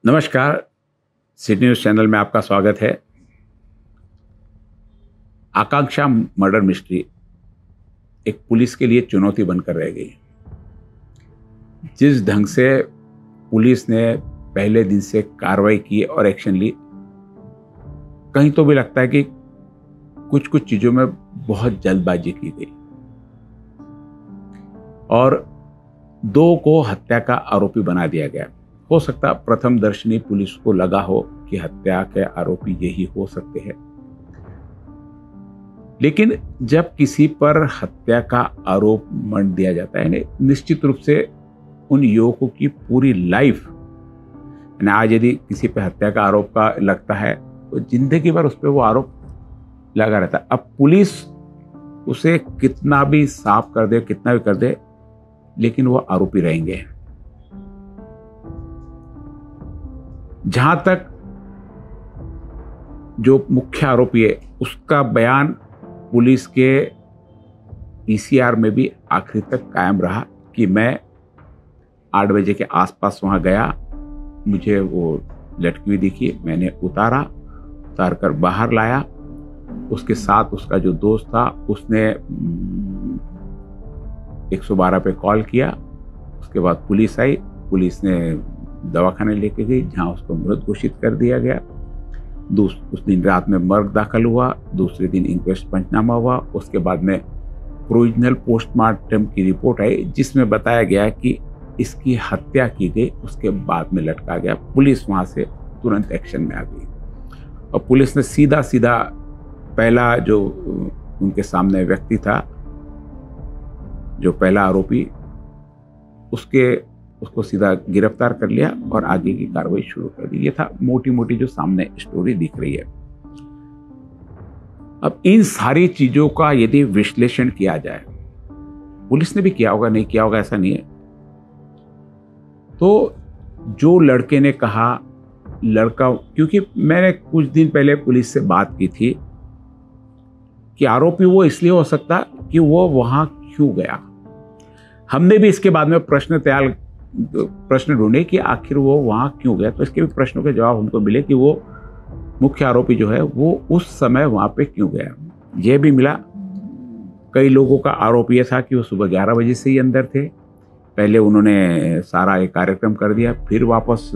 नमस्कार। City news channel में आपका स्वागत है। आकांक्षा मर्डर मिस्ट्री एक पुलिस के लिए चुनौती बनकर रह गई। जिस ढंग से पुलिस ने पहले दिन से कार्रवाई की और एक्शन ली, कहीं तो भी लगता है कि कुछ कुछ चीज़ों में बहुत जल्दबाजी की गई और दो को हत्या का आरोपी बना दिया गया। हो सकता प्रथम दर्शनी पुलिस को लगा हो कि हत्या के आरोपी यही हो सकते हैं, लेकिन जब किसी पर हत्या का आरोप मढ़ दिया जाता है, निश्चित रूप से उन युवकों की पूरी लाइफ, आज यदि किसी पर हत्या का आरोप का लगता है तो जिंदगी भर उस पर वो आरोप लगा रहता है। अब पुलिस उसे कितना भी साफ कर दे, कितना भी कर दे, लेकिन वो आरोपी रहेंगे। जहां तक जो मुख्य आरोपी है उसका बयान पुलिस के पीसीआर में भी आखिरी तक कायम रहा कि मैं 8 बजे के आसपास वहां गया, मुझे वो लटकी हुई दिखी, मैंने उतार कर बाहर लाया। उसके साथ उसका जो दोस्त था उसने 112 पे कॉल किया। उसके बाद पुलिस आई, पुलिस ने दवाखाने लेके गई जहां उसको मृत घोषित कर दिया गया। उस दिन रात में मर्ग दाखिल हुआ, दूसरे दिन इंक्वेस्ट पंचनामा हुआ। उसके बाद में प्रोविजनल पोस्टमार्टम की रिपोर्ट आई जिसमें बताया गया कि इसकी हत्या की गई, उसके बाद में लटका गया। पुलिस वहां से तुरंत एक्शन में आ गई और पुलिस ने सीधा पहला जो उनके सामने व्यक्ति था, जो पहला आरोपी, उसको सीधा गिरफ्तार कर लिया और आगे की कार्रवाई शुरू कर दी। ये था मोटी मोटी जो सामने स्टोरी दिख रही है। अब इन सारी चीजों का यदि विश्लेषण किया जाए, पुलिस ने भी किया होगा, नहीं किया होगा ऐसा नहीं है, तो जो लड़के ने कहा, लड़का, क्योंकि मैंने कुछ दिन पहले पुलिस से बात की थी कि आरोपी वो इसलिए हो सकता कि वो वहां क्यों गया। हमने भी इसके बाद में प्रश्न ढूंढे कि आखिर वो वहां क्यों गया, तो इसके भी प्रश्नों के जवाब हमको मिले कि वो मुख्य आरोपी जो है वो उस समय वहां पे क्यों गया। यह भी मिला, कई लोगों का आरोप यह था कि वो सुबह 11 बजे से ही अंदर थे। पहले उन्होंने सारा एक कार्यक्रम कर दिया, फिर वापस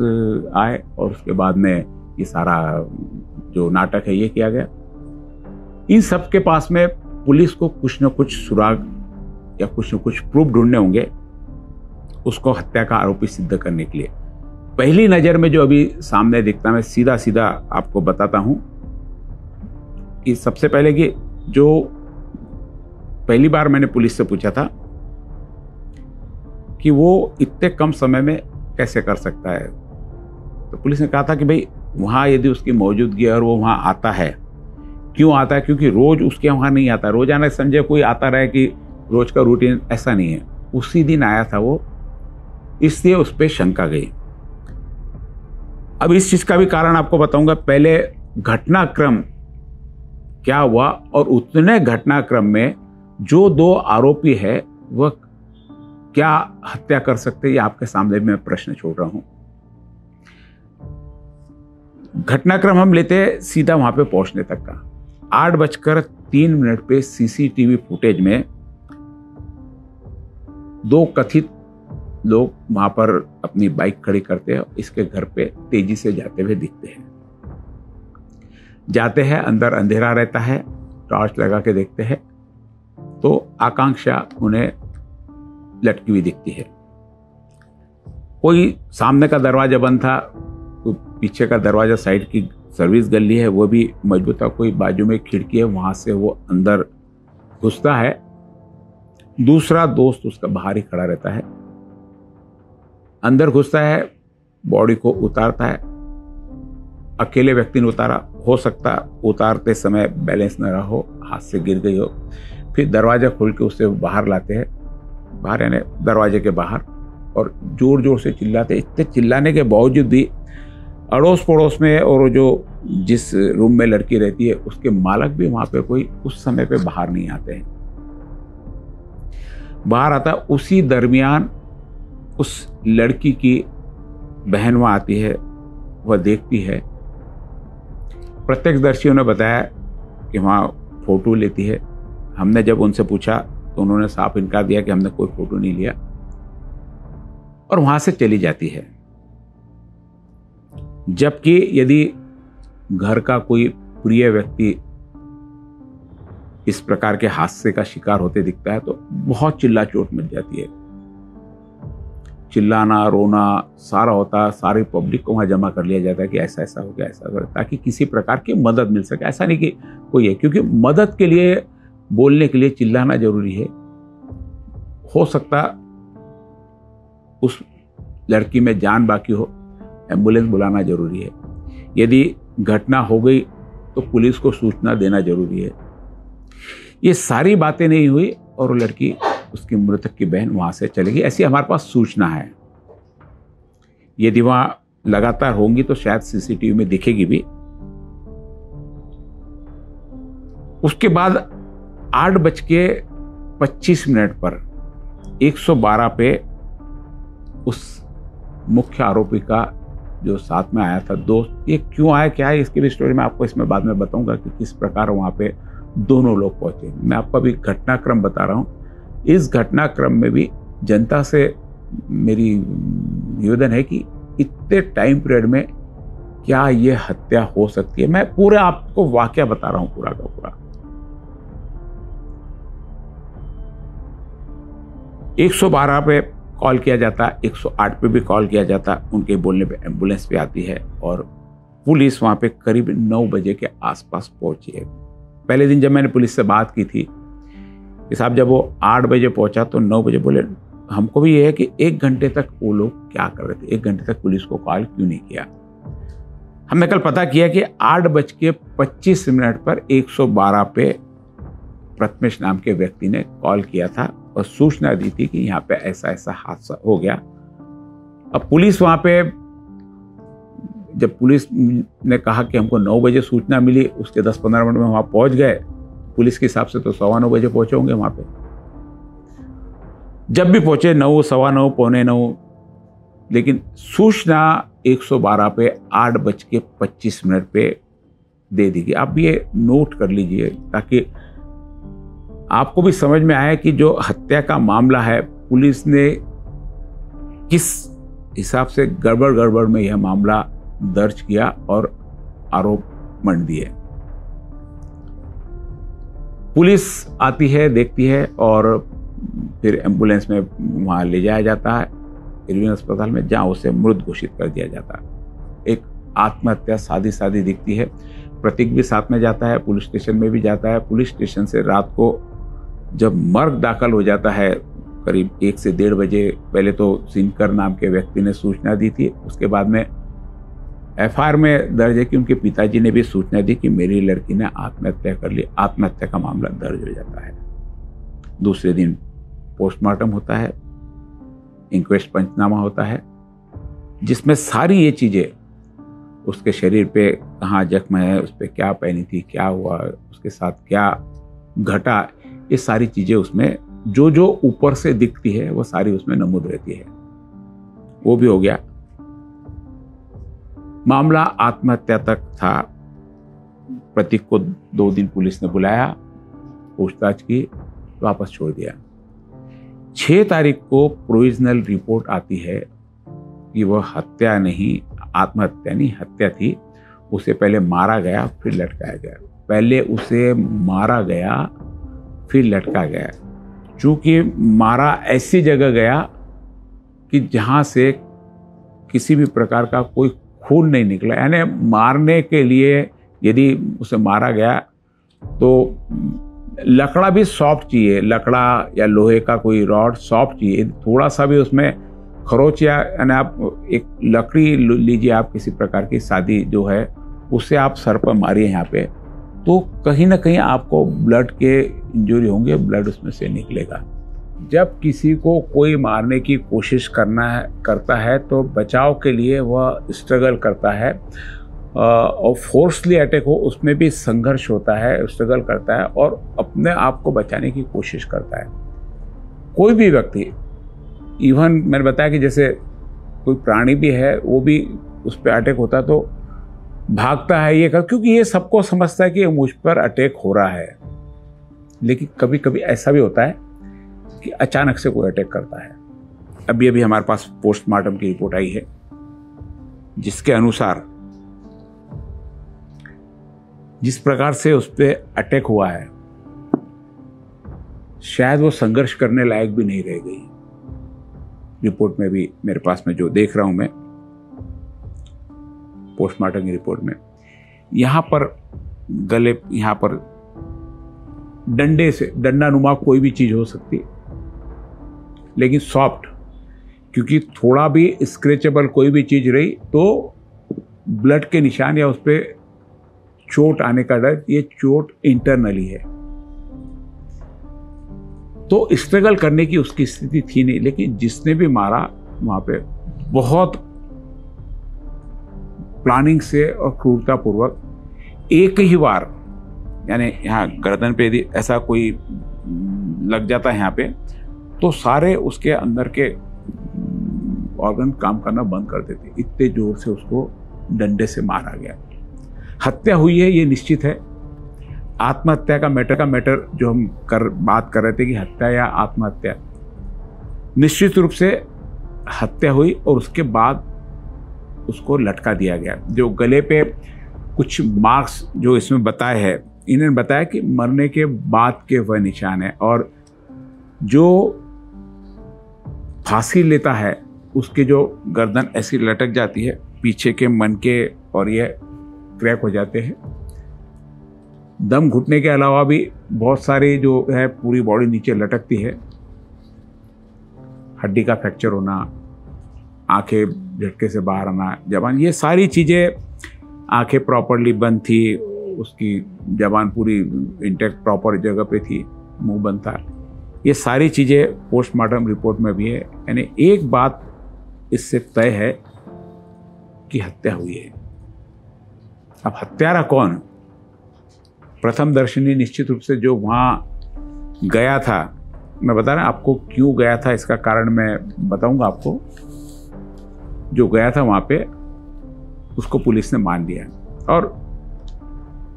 आए और उसके बाद में ये सारा जो नाटक है ये किया गया। इन सब के पास में पुलिस को कुछ न कुछ सुराग या कुछ न कुछ प्रूफ ढूंढने होंगे उसको हत्या का आरोपी सिद्ध करने के लिए। पहली नजर में जो अभी सामने दिखता, मैं सीधा आपको बताता हूं कि सबसे पहले कि जो पहली बार मैंने पुलिस से पूछा था कि वो इतने कम समय में कैसे कर सकता है, तो पुलिस ने कहा था कि भाई वहां यदि उसकी मौजूदगी और वो वहां आता है, क्यों आता है, क्योंकि रोज उसके वहां नहीं आता। रोजाना संजय कोई आता रहे कि रोज का रूटीन, ऐसा नहीं है, उसी दिन आया था वो, इसलिए उस पर शंका गई। अब इस चीज का भी कारण आपको बताऊंगा। पहले घटनाक्रम क्या हुआ और उतने घटनाक्रम में जो दो आरोपी है वह क्या हत्या कर सकते, ये आपके सामने मैं प्रश्न छोड़ रहा हूं। घटनाक्रम हम लेते सीधा वहां पे पहुंचने तक का। 8:03 पे सीसीटीवी फुटेज में दो कथित लोग वहां पर अपनी बाइक खड़ी करते हैं, इसके घर पे तेजी से जाते हुए दिखते हैं। जाते हैं, अंदर अंधेरा रहता है, टॉर्च लगा के देखते हैं तो आकांक्षा उन्हें लटकी हुई दिखती है। कोई सामने का दरवाजा बंद था, कोई पीछे का दरवाजा, साइड की सर्विस गली है वो भी मजबूत था, कोई बाजू में खिड़की है वहां से वो अंदर घुसता है। दूसरा दोस्त उसका बाहर ही खड़ा रहता है, अंदर घुसता है, बॉडी को उतारता है। अकेले व्यक्ति ने उतारा, हो सकता उतारते समय बैलेंस न रहा हो, हाथ से गिर गई हो। फिर दरवाजा खोल के उसे बाहर लाते हैं, बाहर यानी दरवाजे के बाहर, और जोर जोर से चिल्लाते। इतने चिल्लाने के बावजूद भी अड़ोस पड़ोस में और जो जिस रूम में लड़की रहती है उसके मालक भी वहां पे कोई उस समय पे बाहर नहीं आते हैं। बाहर आता उसी दरमियान उस लड़की की बहन वहां आती है, वह देखती है। प्रत्यक्षदर्शियों ने बताया कि वहाँ फोटो लेती है। हमने जब उनसे पूछा तो उन्होंने साफ इनकार दिया कि हमने कोई फोटो नहीं लिया, और वहां से चली जाती है। जबकि यदि घर का कोई प्रिय व्यक्ति इस प्रकार के हादसे का शिकार होते दिखता है तो बहुत चिल्ला चोट मच जाती है। चिल्लाना रोना सारा होता है, सारी पब्लिक को वहां जमा कर लिया जाता है कि ऐसा ऐसा हो गया, ऐसा हो गया, ताकि किसी प्रकार की मदद मिल सके। ऐसा नहीं कि कोई है, क्योंकि मदद के लिए बोलने के लिए चिल्लाना जरूरी है। हो सकता उस लड़की में जान बाकी हो, एम्बुलेंस बुलाना जरूरी है। यदि घटना हो गई तो पुलिस को सूचना देना जरूरी है। ये सारी बातें नहीं हुई और वो लड़की, उसकी मृतक की बहन वहां से चली गई, ऐसी हमारे पास सूचना है। यदि वहां लगातार होंगी तो शायद सीसीटीवी में दिखेगी भी। उसके बाद 8:25 पर 112 पे उस मुख्य आरोपी का जो साथ में आया था दोस्त, ये क्यों आया क्या है इसकी भी स्टोरी मैं आपको इसमें बाद में बताऊंगा कि किस प्रकार वहां पे दोनों लोग पहुंचे। मैं आपको अभी घटनाक्रम बता रहा हूं। इस घटनाक्रम में भी जनता से मेरी निवेदन है कि इतने टाइम पीरियड में क्या ये हत्या हो सकती है। मैं पूरा आपको वाकया बता रहा हूं, पूरा का पूरा। 112 पे कॉल किया जाता, 108 पे भी कॉल किया जाता। उनके बोलने पे एम्बुलेंस भी आती है और पुलिस वहां पे करीब 9 बजे के आसपास पहुंची है। पहले दिन जब मैंने पुलिस से बात की थी कि साहब जब वो 8 बजे पहुंचा तो 9 बजे बोले हमको भी ये है कि 1 घंटे तक वो लोग क्या कर रहे थे, 1 घंटे तक पुलिस को कॉल क्यों नहीं किया। हमने कल पता किया कि 8:25 पर 112 पे प्रथमेश नाम के व्यक्ति ने कॉल किया था और सूचना दी थी कि यहाँ पे ऐसा ऐसा हादसा हो गया। अब पुलिस वहां पे, जब पुलिस ने कहा कि हमको 9 बजे सूचना मिली, उसके 10-15 मिनट में वहां पहुंच गए। पुलिस के हिसाब से तो 9:15 बजे पहुंचे होंगे वहां पे। जब भी पहुंचे 9, 9:15, 9:45, लेकिन सूचना 112 पे 8:25 पे दे दी गई। आप ये नोट कर लीजिए ताकि आपको भी समझ में आया कि जो हत्या का मामला है, पुलिस ने किस हिसाब से गड़बड़ में यह मामला दर्ज किया और आरोप मंड दिए। पुलिस आती है, देखती है और फिर एम्बुलेंस में वहां ले जाया जाता है इरविन अस्पताल में, जहां उसे मृत घोषित कर दिया जाता है। एक आत्महत्या सादी दिखती है। प्रतीक भी साथ में जाता है, पुलिस स्टेशन में भी जाता है। पुलिस स्टेशन से रात को जब मर्ग दाखिल हो जाता है करीब 1 से 1:30 बजे, पहले तो सिनकर नाम के व्यक्ति ने सूचना दी थी, उसके बाद में एफआईआर में दर्ज है कि उनके पिताजी ने भी सूचना दी कि मेरी लड़की ने आत्महत्या कर ली। आत्महत्या का मामला दर्ज हो जाता है। दूसरे दिन पोस्टमार्टम होता है, इंक्वेस्ट पंचनामा होता है, जिसमें सारी ये चीजें, उसके शरीर पे कहाँ जख्म है, उस पर क्या पहनी थी, क्या हुआ, उसके साथ क्या घटा, ये सारी चीजें उसमें जो ऊपर से दिखती है वो सारी उसमें नमूद रहती है। वो भी हो गया। मामला आत्महत्या तक था। प्रतीक को 2 दिन पुलिस ने बुलाया, पूछताछ की, वापस छोड़ दिया। 6 तारीख को प्रोविजनल रिपोर्ट आती है कि वह हत्या नहीं, आत्महत्या नहीं, हत्या थी। उसे पहले मारा गया फिर लटकाया गया। पहले उसे मारा गया फिर लटका गया। चूंकि मारा ऐसी जगह गया कि जहां से किसी भी प्रकार का कोई खून नहीं निकला, यानी मारने के लिए यदि उसे मारा गया तो लकड़ा भी सॉफ्ट चाहिए, लकड़ा या लोहे का कोई रॉड सॉफ्ट चाहिए। थोड़ा सा भी उसमें खरोच या आप एक लकड़ी लीजिए, आप किसी प्रकार की सादी जो है उससे आप सर पर मारिए यहाँ पे, तो कहीं ना कहीं आपको ब्लड के इंजरी होंगे, ब्लड उसमें से निकलेगा। जब किसी को कोई मारने की कोशिश करता है तो बचाव के लिए वह स्ट्रगल करता है, और फोर्सली अटैक हो उसमें भी संघर्ष होता है, स्ट्रगल करता है और अपने आप को बचाने की कोशिश करता है। कोई भी व्यक्ति, इवन मैंने बताया कि जैसे कोई प्राणी भी है वो भी उस पर अटैक होता तो भागता है ये कर, क्योंकि ये सबको समझता है कि मुझ पर अटैक हो रहा है। लेकिन कभी कभी ऐसा भी होता है कि अचानक से कोई अटैक करता है। अभी अभी हमारे पास पोस्टमार्टम की रिपोर्ट आई है जिसके अनुसार जिस प्रकार से उस पर अटैक हुआ है शायद वो संघर्ष करने लायक भी नहीं रह गई। रिपोर्ट में भी मेरे पास में जो देख रहा हूं मैं पोस्टमार्टम की रिपोर्ट में, यहां पर गले, यहां पर डंडे से, डंडानुमा कोई भी चीज हो सकती है लेकिन सॉफ्ट, क्योंकि थोड़ा भी स्क्रैचेबल कोई भी चीज रही तो ब्लड के निशान या उस पर चोट आने का डर, ये चोट इंटरनली है। तो स्ट्रगल करने की उसकी स्थिति थी नहीं, लेकिन जिसने भी मारा वहां पे बहुत प्लानिंग से और क्रूरतापूर्वक एक ही बार, यानी यहाँ गर्दन पे यदि ऐसा कोई लग जाता है यहाँ पे तो सारे उसके अंदर के ऑर्गन काम करना बंद कर देते, इतने जोर से उसको डंडे से मारा गया। हत्या हुई है ये निश्चित है। आत्महत्या का मैटर जो हम बात कर रहे थे कि हत्या या आत्महत्या, निश्चित रूप से हत्या हुई और उसके बाद उसको लटका दिया गया। जो गले पे कुछ मार्क्स जो इसमें बताए हैं, इन्होंने बताया कि मरने के बाद के वह निशान है, और जो फांसी लेता है उसके जो गर्दन ऐसी लटक जाती है पीछे के मन के, और ये क्रैक हो जाते हैं। दम घुटने के अलावा भी बहुत सारी जो है पूरी बॉडी नीचे लटकती है। हड्डी का फ्रैक्चर होना, आंखें झटके से बाहर आना, जबान, ये सारी चीज़ें, आंखें प्रॉपरली बंद थी, उसकी जबान पूरी इंटैक्ट प्रॉपर जगह पे थी, मुंह बंद था, ये सारी चीज़ें पोस्टमार्टम रिपोर्ट में भी है। यानी एक बात इससे तय है कि हत्या हुई है। अब हत्यारा कौन? प्रथम दर्शनी निश्चित रूप से जो वहाँ गया था, मैं बता रहा आपको क्यों गया था, इसका कारण मैं बताऊंगा आपको। जो गया था वहाँ पे उसको पुलिस ने मान लिया, और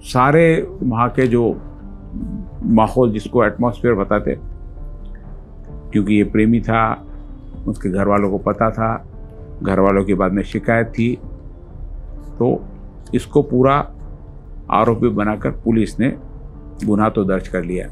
सारे वहाँ के जो माहौल, जिसको एटमॉस्फेयर बताते, क्योंकि ये प्रेमी था, उसके घर वालों को पता था, घर वालों की बाद में शिकायत थी, तो इसको पूरा आरोपी बनाकर पुलिस ने गुनाह तो दर्ज कर लिया।